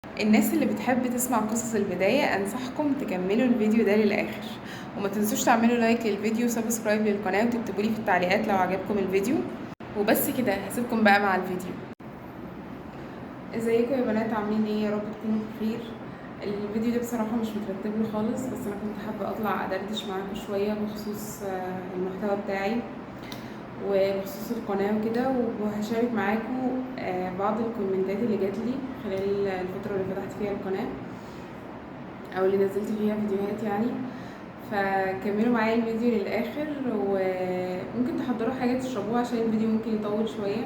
الناس اللي بتحب تسمع قصص البداية أنصحكم تكملوا الفيديو ده للآخر، وما تنسوش تعملوا لايك للفيديو وسبسكرايب للقناة وتكتبولي في التعليقات لو عجبكم الفيديو. وبس كده، هسيبكم بقى مع الفيديو. ازيكم يا بنات، عاملين ايه؟ يا رب تكونوا بخير. الفيديو ده بصراحة مش مترتب له خالص، بس انا كنت حابة اطلع ادردش معاكم شوية بخصوص المحتوى بتاعي وبخصوص القناة وكده، وهشارك معاكم بعض الكومنتات اللي جاتلي خلال الفترة اللي فتحت فيها القناة او اللي نزلت فيها فيديوهات يعني. فكملوا معايا الفيديو للاخر، وممكن تحضروا حاجه تشربوها عشان الفيديو ممكن يطول شويه.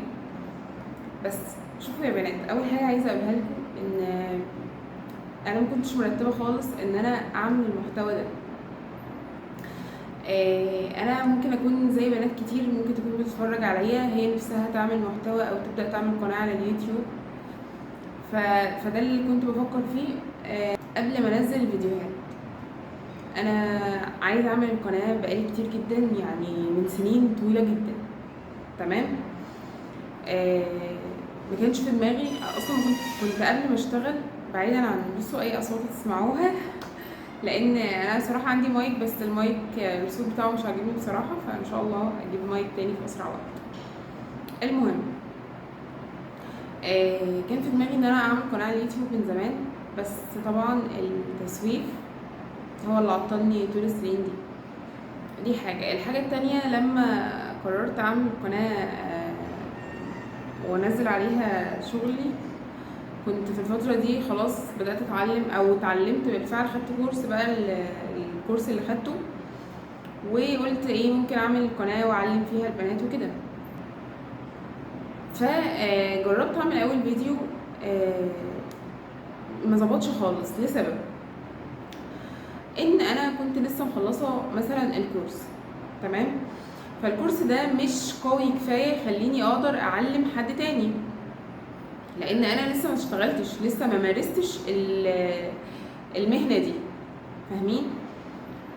بس شوفوا يا بنات، اول حاجه عايزه اقولها لكم ان انا ما كنتش مرتبه خالص ان انا اعمل المحتوى ده. انا ممكن اكون زي بنات كتير ممكن تكون بتتفرج عليا هي نفسها تعمل محتوى او تبدا تعمل قناه على اليوتيوب. فده اللي كنت بفكر فيه قبل ما انزل الفيديوهات. انا عايزه اعمل قناه بقالي كتير جدا، يعني من سنين طويله جدا. تمام. ما كانش في دماغي اصلا. كنت قبل ما اشتغل، بعيدا عن بصوا اي اصوات تسمعوها لان انا صراحه عندي مايك، بس المايك الصوت بتاعه مش عاجبني بصراحه، فان شاء الله اجيب مايك تاني في اسرع وقت. المهم، كان في دماغي ان انا اعمل قناه على اليوتيوب من زمان، بس طبعا التسويف هو اللي عطلني طول السنين دي حاجة. الحاجة التانية، لما قررت اعمل قناة وانزل عليها شغلي، كنت في الفترة دي خلاص بدأت اتعلم او اتعلمت بالفعل، خدت كورس بقى الكورس اللي خدته، وقلت ايه ممكن اعمل قناة واعلم فيها البنات وكده. فجربت اعمل اول فيديو، ما ظبطش خالص لسبب ان انا كنت لسه مخلصه مثلا الكورس. تمام. فالكورس ده مش قوي كفايه يخليني اقدر اعلم حد تاني، لان انا لسه ما اشتغلتش، لسه ما مارستش المهنه دي. فاهمين؟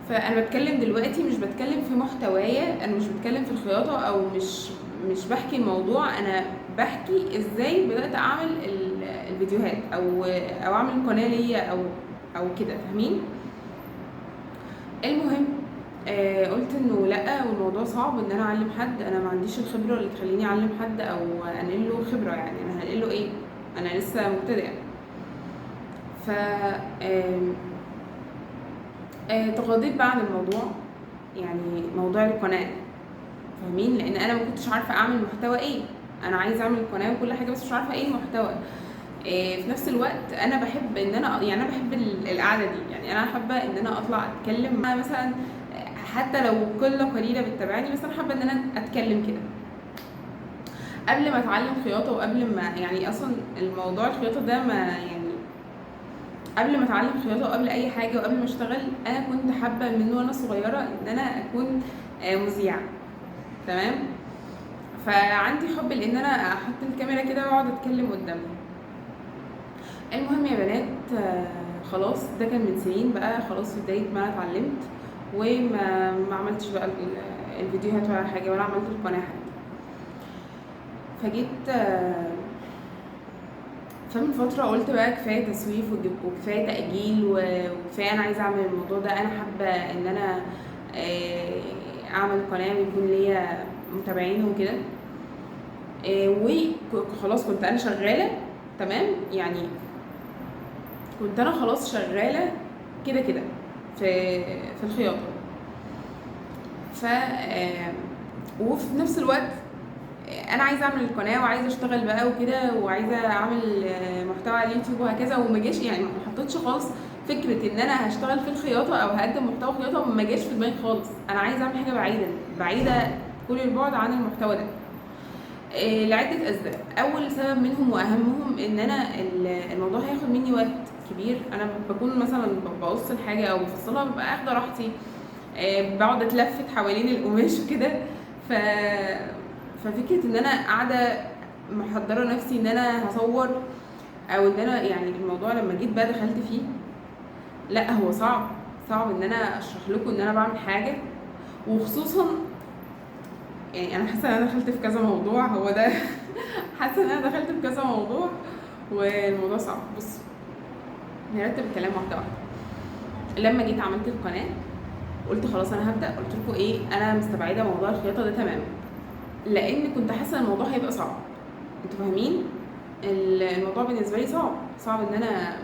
فانا بتكلم دلوقتي، مش بتكلم في محتوايا، انا مش بتكلم في الخياطه، او مش بحكي الموضوع، انا بحكي ازاي بدات اعمل الفيديوهات او اعمل قناه ليا او كده. فاهمين؟ المهم، قلت انه لا، والموضوع صعب ان انا اعلم حد، انا ما عنديش الخبره اللي تخليني اعلم حد او انقل له خبره. يعني انا هنقل له ايه؟ انا لسه مبتدئه. ف تغاضيت بقى عن الموضوع، يعني موضوع القناه. فاهمين؟ لان انا ما كنتش عارفه اعمل محتوى ايه. انا عايزه اعمل قناه وكل حاجه، بس مش عارفه ايه المحتوى. في نفس الوقت انا بحب ان انا، يعني انا بحب القعده دي، يعني انا حابه ان انا اطلع اتكلم مع مثلا، حتى لو قله قليله بتتابعني، بس انا حابه ان انا اتكلم كده. قبل ما اتعلم خياطه، وقبل ما يعني اصلا الموضوع الخياطه ده، ما يعني قبل ما اتعلم خياطه وقبل اي حاجه وقبل ما اشتغل، انا كنت حابه من وانا صغيره ان انا اكون مذيعه. تمام. فعندي حب لان انا احط الكاميرا كده واقعد اتكلم قدامها. المهم يا بنات، خلاص ده كان من سنين بقى، خلاص في بدايه ما انا اتعلمت، وما عملتش بقى الفيديوهات ولا حاجه، ولا عملت القناه حتى. فجيت فمن فترة قلت بقى كفاية تسويف وكفاية تأجيل، وكفاية أنا عايزة أعمل الموضوع ده. أنا حابة إن أنا أعمل قناة ويكون ليا متابعين وكده. وخلاص كنت أنا شغالة. تمام. يعني كنت أنا خلاص شغالة كده كده في الخياطة. وفي نفس الوقت انا عايزه اعمل القناه وعايزه اشتغل بقى وكده، وعايزه اعمل محتوى على اليوتيوب وهكذا. وما جاش، يعني ما حطيتش خالص فكره ان انا هشتغل في الخياطه او هقدم محتوى خياطه، ما جاش في دماغي خالص. انا عايزه اعمل حاجه بعيده كل البعد عن المحتوى ده، لعده اسباب. اول سبب منهم واهمهم ان انا الموضوع هياخد مني وقت كبير. انا بكون مثلا بقص الحاجه او بفصلها، ببقى اخده راحتي، بقعد اتلفت حوالين القماش وكده. ف ففكره ان انا قاعده محضره نفسي ان انا هصور، او ان انا يعني الموضوع لما جيت بقى دخلت فيه، لا هو صعب ان انا اشرح لكم ان انا بعمل حاجه. وخصوصا يعني انا حاسه ان انا دخلت في كذا موضوع، هو ده حاسه ان انا دخلت في كذا موضوع والموضوع صعب. بص، نرتب الكلام واحده واحده. لما جيت عملت القناه قلت خلاص انا هبدا، قلت لكم ايه، انا مستبعده موضوع الخياطه ده تماما، لان كنت حاسه ان الموضوع هيبقى صعب. انتوا فاهمين؟ الموضوع بالنسبه لي صعب ان انا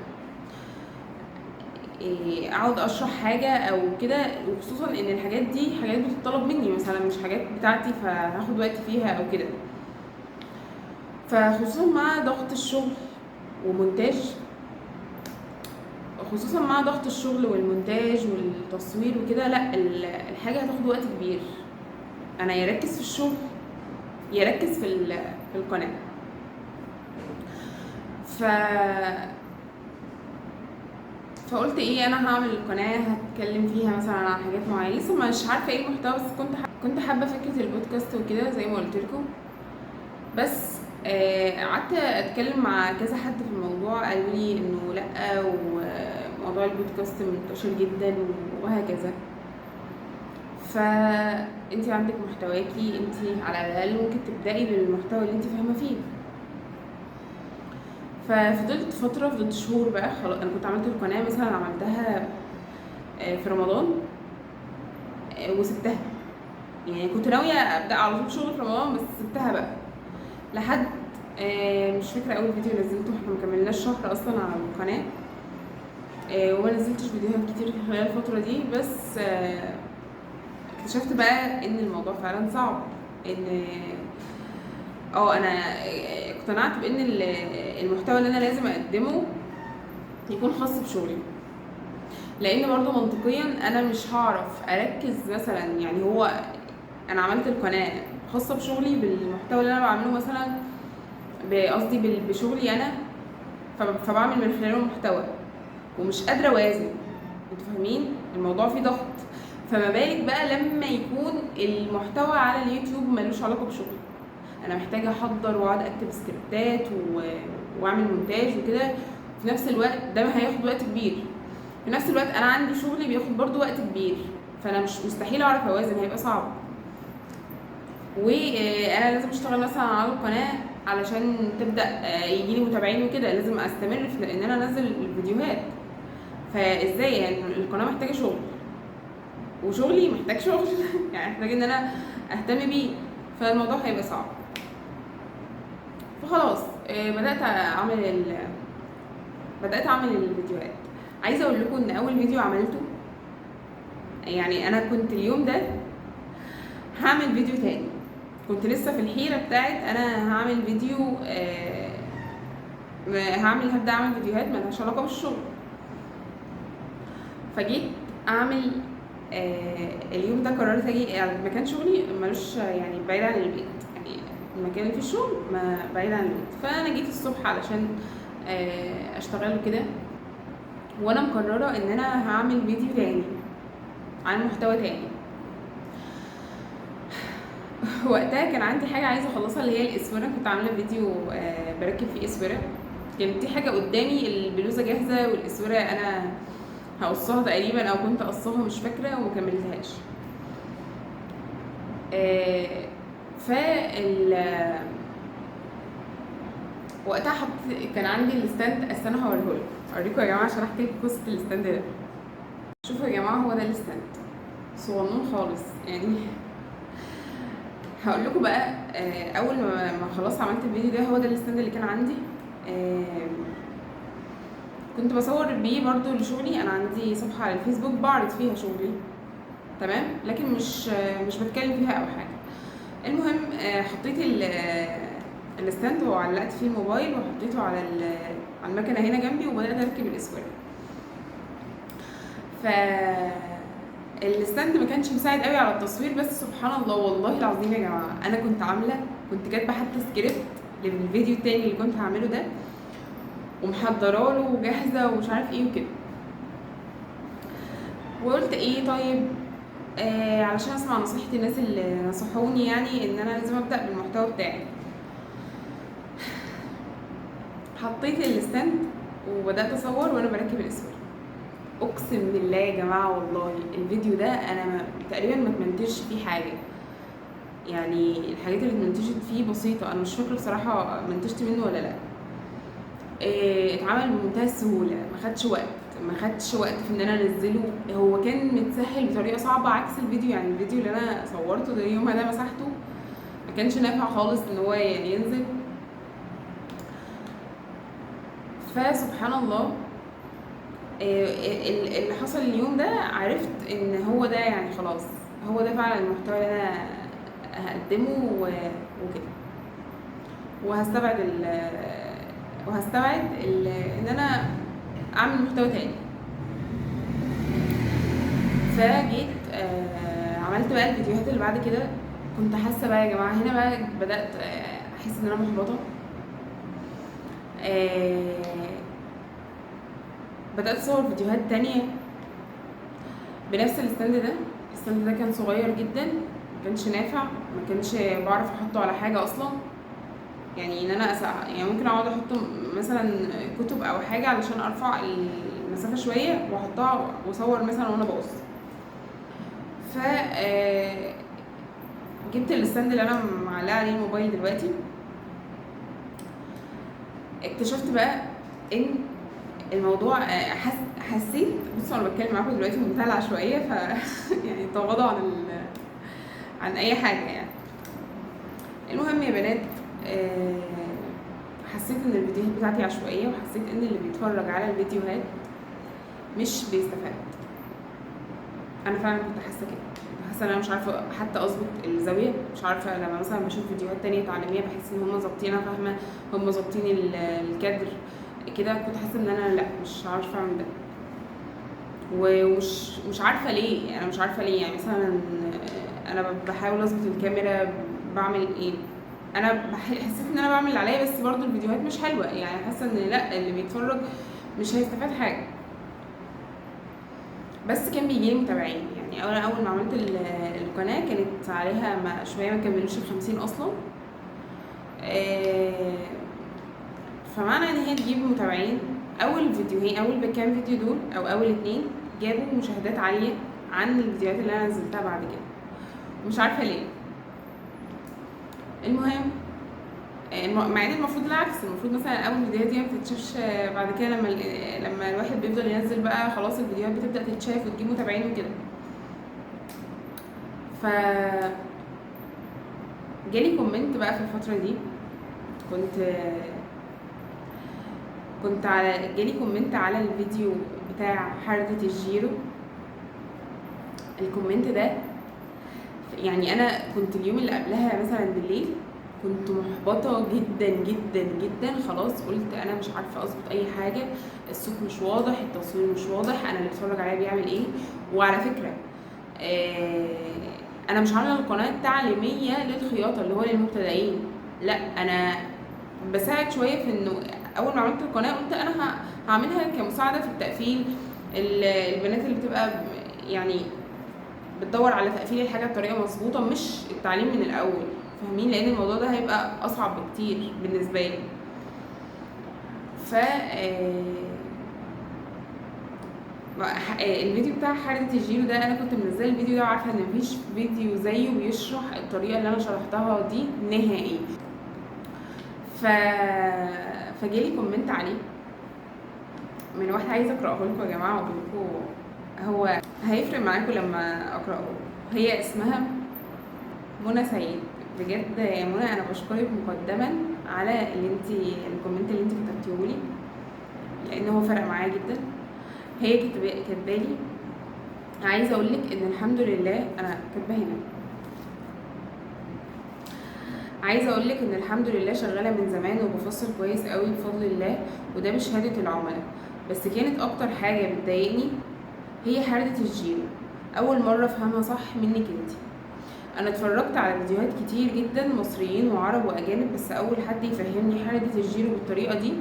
اقعد اشرح حاجه او كده، وخصوصا ان الحاجات دي حاجات بتطلب مني مثلا، مش حاجات بتاعتي فهاخد وقت فيها او كده. فخصوصا مع ضغط الشغل ومونتاج، خصوصا مع ضغط الشغل والمونتاج والتصوير وكده، لا الحاجه هتاخد وقت كبير. انا يركز في الشغل يركز في القناه. فقلت ايه، انا هعمل القناه هتكلم فيها مثلا عن حاجات معينه، لسه مش عارفه ايه المحتوى، بس كنت حابه فكره البودكاست وكده زي ما قلت لكم. بس قعدت اتكلم مع كذا حد في الموضوع، قالوا لي انه لا، وموضوع البودكاست منتشر جدا وهكذا. فانت عندك محتواكي، انت على الاقل ممكن تبداي بالمحتوى اللي انت فاهمه فيه. فضلت شهور بقى. خلاص انا كنت عملت القناه مثلا، عملتها في رمضان وسبتها. يعني كنت ناويه ابدا على طول شغل في رمضان، بس سبتها بقى لحد مش فاكره اول فيديو نزلته، احنا مكملناش شهر اصلا على القناه، وما نزلتش فيديوهات كتير خلال الفتره دي. بس اكتشفت بقى ان الموضوع فعلا صعب، ان انا اقتنعت بان المحتوى اللي انا لازم اقدمه يكون خاص بشغلي، لان برضو منطقيا انا مش هعرف اركز مثلا. يعني هو انا عملت القناه خاصه بشغلي بالمحتوى اللي انا بعمله مثلا، قصدي بشغلي انا، فبعمل من خلاله محتوى ومش قادره اوازن. انتوا فاهمين؟ الموضوع فيه ضغط. فما بالك بقى لما يكون المحتوى على اليوتيوب ملوش علاقه بشغلي، انا محتاجه احضر واقعد اكتب سكريبتات واعمل مونتاج وكده. في نفس الوقت ده هياخد وقت كبير، في نفس الوقت انا عندي شغلي بياخد برضو وقت كبير، فانا مش مستحيل اعرف اوازن، هيبقى صعب. وانا لازم اشتغل مثلا على القناه علشان تبدا يجيلي متابعين وكده، لازم استمر في ان انا انزل الفيديوهات. فازاي يعني القناه محتاجه شغل وشغلي محتاج شغل يعني محتاج ان انا اهتم بيه، فالموضوع هيبقى صعب. فخلاص بدات اعمل الفيديوهات. عايزه اقول لكم ان اول فيديو عملته، يعني انا كنت اليوم ده هعمل فيديو تاني، كنت لسه في الحيره بتاعت انا هعمل فيديو، هبدا اعمل فيديوهات مالهاش علاقه بالشغل. فجيت اعمل اليوم ده، قررت اجي يعني مكان شغلي ملوش يعني بعيد عن البيت، يعني المكان اللي فيه الشغل بعيد عن البيت. فانا جيت الصبح علشان اشتغل كده، وانا مقرره ان انا هعمل فيديو تاني عن محتوى تاني. وقتها كان عندي حاجه عايزه اخلصها اللي هي الاسوره، كنت عامله فيديو بركب فيه اسوره، كانت دي حاجه قدامي، البلوزه جاهزه والاسوره انا هقصها تقريبا او كنت قصاها مش فاكره ومكملتهاش. وقتها كان عندي الستاند، استنى اوريكم يا جماعه عشان احكي لكم قصه الستاند ده. شوفوا يا جماعه، هو ده الستاند صغنون خالص يعني. هقول لكم بقى اول ما خلاص عملت الفيديو ده، هو ده الستاند اللي كان عندي. كنت بصور بيه برضو لشغلي، انا عندي صفحه على الفيسبوك بعرض فيها شغلي، تمام، لكن مش بتكلم فيها او حاجه. المهم حطيت الستاند وعلقت فيه الموبايل وحطيته على المكنه هنا جنبي، وبدات اركب الاسوره. الستاند ما كانش مساعد قوي على التصوير، بس سبحان الله والله العظيم يا جماعه، انا كنت كاتبه حتى سكريبت للفيديو التاني اللي كنت هعمله ده، ومحضره له وجاهزه ومش عارف ايه وكده. وقلت ايه طيب، علشان اسمع نصيحه الناس اللي نصحوني، يعني ان انا لازم ابدا بالمحتوى بتاعي. حطيت الستاند وبدات اصور وانا بركب الاسوره. اقسم بالله يا جماعه والله الفيديو ده انا تقريبا ما اتمنتجش فيه حاجه، يعني الحاجات اللي اتمنتجت فيه بسيطه، انا مش فاكره بصراحه منتجت منه ولا لا. اتعمل بمنتهى السهوله، ما خدش وقت في ان انا انزله. هو كان متسهل بطريقه صعبه عكس الفيديو، يعني الفيديو اللي انا صورته ده يومها ده مسحته ما كانش نافع خالص ان هو يعني ينزل. فسبحان الله اللي حصل اليوم ده، عرفت ان هو ده يعني خلاص، هو ده فعلا المحتوى اللي انا هقدمه وكده. وهستبعد ان انا اعمل محتوى تاني. فجيت عملت بقى الفيديوهات اللي بعد كده. كنت حاسه بقى يا جماعه، هنا بقى بدات احس ان انا محبطه. بدات اصور فيديوهات تانية بنفس الستاند ده كان صغير جدا، ما كانش نافع، ما كانش بعرف احطه على حاجه اصلا. يعني ان انا يعني ممكن اقعد احط مثلا كتب او حاجه علشان ارفع المسافه شويه واحطها واصور مثلا وانا بقص. ف جبت الستاند اللي انا معلقه عليه الموبايل دلوقتي. اكتشفت بقى ان الموضوع حسيت، بصوا انا بتكلم معاكم دلوقتي بمنتهى العشوائيه، ف يعني تغاضوا عن اي حاجه يعني. المهم يا بنات، حسيت ان الفيديوهات بتاعتي عشوائيه، وحسيت ان اللي بيتفرج على الفيديوهات مش بيستفاد. انا فعلا كنت حاسه كده، حاسه ان انا مش عارفه حتى اظبط الزاويه، مش عارفه. لما مثلا بشوف فيديوهات تانية تعليميه بحس ان هم ظابطين، انا فاهمه هم ظابطين الكادر كده. كنت حاسه ان انا لا، مش عارفه اعمل ده، ومش عارفه ليه. انا مش عارفه ليه. يعني مثلا انا بحاول اظبط الكاميرا، بعمل ايه، انا حسيت ان انا بعمل اللي عليا، بس برضو الفيديوهات مش حلوه. يعني حاسه ان لا، اللي بيتفرج مش هيستفاد حاجه. بس كان بيجيلي متابعين. يعني اول ما عملت القناه كانت عليها شويه ما كملوش ال50 اصلا. فمعنى ان هي تجيب متابعين، اول كام فيديو دول او اول 2 جابوا مشاهدات عاليه عن الفيديوهات اللي انا نزلتها بعد كده، مش عارفه ليه. المهم مع ان المفروض العكس، المفروض مثلا اول فيديوهات دي ما بتتشافش، بعد كده لما الواحد بيفضل ينزل بقى خلاص الفيديوهات بتبدا تتشاف وتجيب متابعين وكده. ف جالي كومنت بقى في الفتره دي، جالي كومنت على الفيديو بتاع حردة الجيرو. الكومنت ده يعني انا كنت اليوم اللي قبلها مثلا بالليل كنت محبطه جدا جدا جدا. خلاص قلت انا مش عارفه اظبط اي حاجه، الصوت مش واضح، التصوير مش واضح، انا اللي بتفرج عليا بيعمل ايه. وعلى فكره انا مش عامله القناه تعليميه للخياطه اللي هو للمبتدئين، لا، انا بساعد شويه في انه اول ما عملت القناه قلت انا هعملها كمساعده في التقفيل. البنات اللي بتبقى يعني بتدور على تقفيل الحاجه بطريقه مظبوطه، مش التعليم من الاول، فاهمين؟ لان الموضوع ده هيبقى اصعب بكتير بالنسبه لي. ف الفيديو بتاع حردة الجيرو ده انا كنت منزله الفيديو ده وعارفه ان مفيش فيديو زيه بيشرح الطريقه اللي انا شرحتها دي نهائي. فجالي كومنت عليه من واحده، عايزه اقراه لكم يا جماعه واقول لكم هو هيفرق معاكم لما اقراه. هي اسمها منى سيد. بجد يا منى انا بشكرك مقدما على الكومنت اللي انت كتبتيه لي، لان هو فرق معايا جدا. هي كاتبالي عايزه اقول لك ان الحمد لله، انا كاتبه هنا، عايزه اقول لك ان الحمد لله شغاله من زمان وبفصل كويس قوي بفضل الله، وده بشهاده العملاء. بس كانت اكتر حاجه بتضايقني هي حردة الجيرو، اول مره افهمها صح منك انتي. انا اتفرجت على فيديوهات كتير جدا مصريين وعرب واجانب، بس اول حد يفهمني حردة الجيرو بالطريقه دي.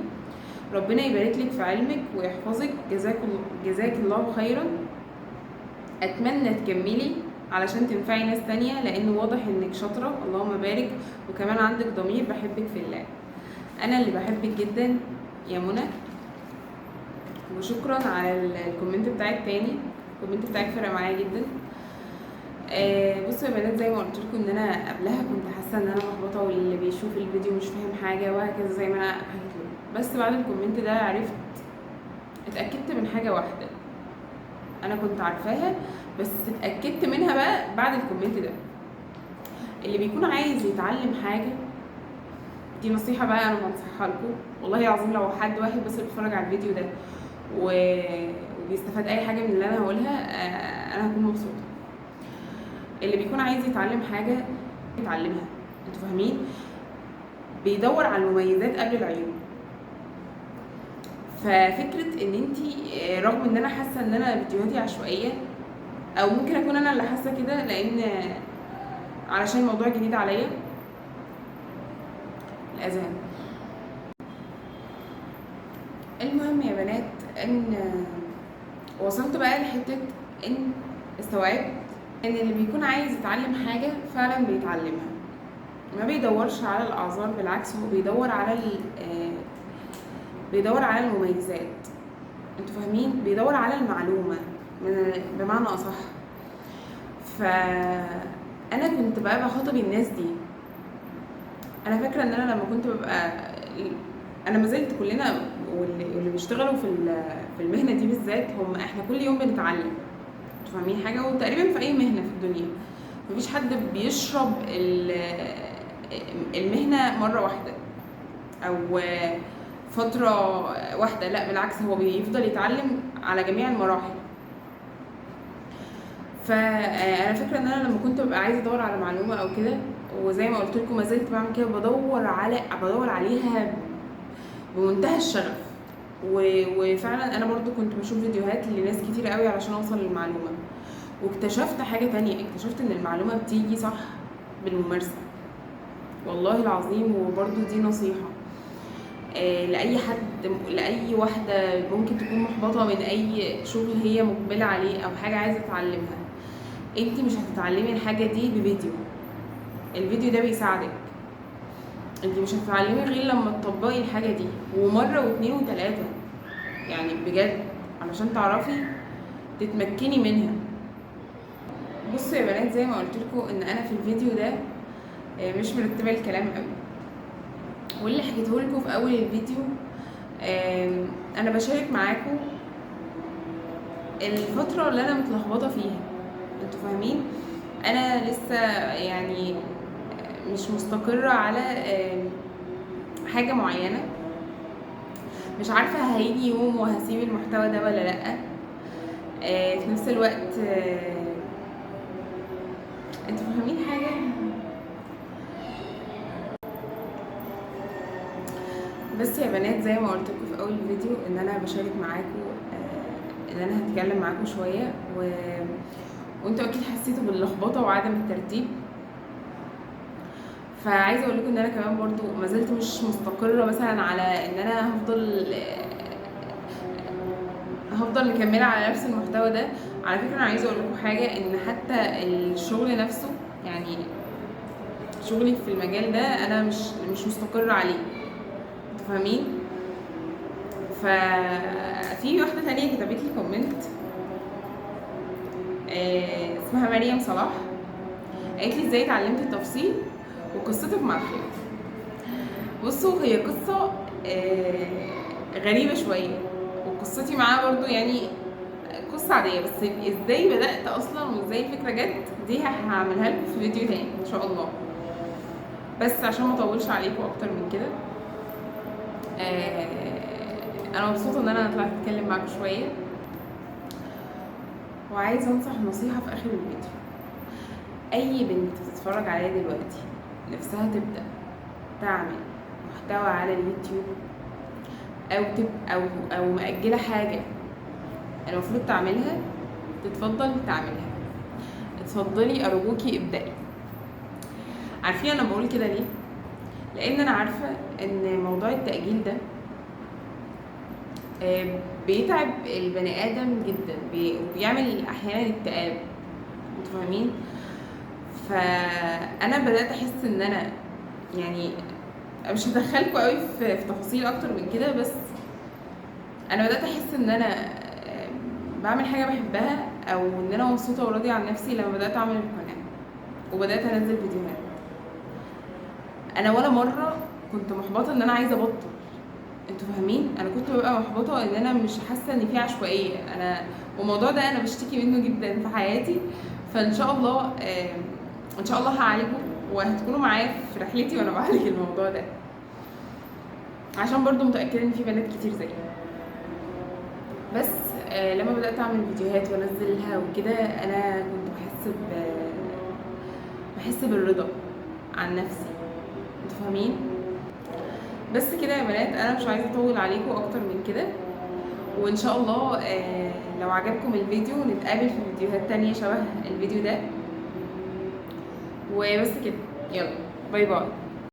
ربنا يبارك لك في علمك ويحفظك، جزاك الله خيرا. اتمنى تكملي علشان تنفعي ناس تانية، لان واضح انك شاطره، اللهم بارك، وكمان عندك ضمير. بحبك في الله. انا اللي بحبك جدا يا منى، وشكرا على الكومنت بتاعك تاني. الكومنت بتاعك فرق معايا جدا. بصوا يا بنات، زي ما قلت لكم ان انا قبلها كنت حاسه ان انا محبطه، واللي بيشوف الفيديو مش فاهم حاجه وهكذا زي ما انا حكيت لكم. بس بعد الكومنت ده اتاكدت من حاجه واحده انا كنت عارفاها، بس اتاكدت منها بقى بعد الكومنت ده. اللي بيكون عايز يتعلم حاجه، دي نصيحه بقى انا بنصحها لكم والله العظيم، لو حد واحد بس بيتفرج على الفيديو ده وبيستفاد اي حاجه من اللي انا هقولها، انا هكون مبسوطه. اللي بيكون عايز يتعلم حاجه يتعلمها، انتوا فاهمين؟ بيدور على المميزات قبل العيوب. ففكره ان انتي رغم ان انا حاسه ان انا فيديوهاتي عشوائيه، او ممكن اكون انا اللي حاسه كده لان علشان الموضوع جديد عليا، الاذان. المهم يا بنات، ان وصلت بقى لحته ان استوعبت ان اللي بيكون عايز يتعلم حاجه فعلا بيتعلمها، ما بيدورش على الاعذار، بالعكس هو بيدور على المميزات. انتوا فاهمين؟ بيدور على المعلومه بمعنى اصح. فانا كنت بقى بخاطب الناس دي. انا فاكره ان انا لما كنت ببقى، انا ما زلت كلنا واللي بيشتغلوا في المهنه دي بالذات، احنا كل يوم بنتعلم. انتوا فاهمين حاجه؟ وتقريبا في اي مهنه في الدنيا مفيش حد بيشرب المهنه مره واحده او فتره واحده، لا بالعكس هو بيفضل يتعلم على جميع المراحل. فانا فاكره ان انا لما كنت ببقى عايزه ادور على معلومه او كده، وزي ما قلت لكم ما زلت بعمل كده، بدور عليها بمنتهى الشغف. وفعلا انا برضو كنت بشوف فيديوهات لناس كتير قوي علشان اوصل للمعلومه. واكتشفت حاجه تانية، اكتشفت ان المعلومه بتيجي صح بالممارسه والله العظيم. وبرضو دي نصيحه لاي حد، لاي واحده ممكن تكون محبطه من اي شغل هي مقبله عليه او حاجه عايزه تتعلمها. انت مش هتتعلمي الحاجه دي بفيديو، الفيديو ده بيساعدك. انت مش هتتعلمي غير لما تطبقي الحاجه دي ومره واثنين وثلاثه، يعني بجد علشان تعرفي تتمكني منها. بصوا يا بنات، زي ما قلت لكم ان انا في الفيديو ده مش مرتبه الكلام قوي، واللي حكيته لكم في اول الفيديو انا بشارك معاكم الفتره اللي انا متلخبطه فيها. انتوا فاهمين؟ انا لسه يعني مش مستقره على حاجه معينه، مش عارفه هيجي يوم وهسيب المحتوى ده ولا لا. في نفس الوقت انتوا فاهمين حاجه؟ بس يا بنات زي ما قلت لكم في اول الفيديو ان انا بشارك معاكم، ان انا هتكلم معاكم شويه وانتوا اكيد حسيتوا باللخبطه وعدم الترتيب. فعايزه اقول لكم ان انا كمان برضو ما زلت مش مستقره مثلا على ان انا هفضل مكمله على نفس المحتوى ده. على فكره انا عايزه اقول لكم حاجه، ان حتى الشغل نفسه، يعني شغلي في المجال ده انا مش مستقره عليه. انتوا فاهمين؟ ففي واحده تانية كتبت لي كومنت اسمها مريم صلاح، قالت لي ازاي اتعلمت التفصيل وقصتك مع الخيط. بصوا، هي قصه غريبه شويه، وقصتي معاه برضو يعني قصه عاديه، بس ازاي بدات اصلا وازاي الفكره جت دي هعملها لكم في فيديو تاني ان شاء الله. بس عشان ما اطولش عليكم اكتر من كده، انا مبسوطه ان انا طلعت اتكلم معاكم شويه، وعايزه انصح نصيحه في اخر الفيديو. اي بنت بتتفرج عليا دلوقتي نفسها تبدا تعمل محتوى على اليوتيوب، او مأجله حاجه المفروض تعملها، تتفضل تعملها. اتفضلي ارجوكي ابدأي. عارفين انا بقول كده ليه؟ لان انا عارفه ان موضوع التأجيل ده بيتعب البني ادم جدا، وبيعمل احيانا اكتئاب. انتوا فاهمين؟ فانا بدات احس ان انا يعني مش هدخلكم قوي في تفاصيل اكتر من كده، بس انا بدات احس ان انا بعمل حاجه بحبها، او ان انا مبسوطه وراضيه عن نفسي لما بدات اعمل القناه وبدات انزل فيديوهات. انا ولا مره كنت محبطه ان انا عايزه ابطل. انتوا فاهمين؟ انا كنت ببقى محبطه ان انا مش حاسه ان في عشوائيه. والموضوع ده انا بشتكي منه جدا في حياتي. فان شاء الله ان شاء الله هعالجه، وهتكونوا معايا في رحلتي وانا بعالج الموضوع ده، عشان برضو متاكده ان في بنات كتير زيي. بس لما بدات اعمل فيديوهات وانزلها وكده، انا كنت بحس بالرضا عن نفسي. انتوا فاهمين؟ بس كده يا بنات، انا مش عايزه اطول عليكم اكتر من كده، وان شاء الله لو عجبكم الفيديو نتقابل في فيديوهات تانية شبه الفيديو ده. وبس كده، يلا باي باي.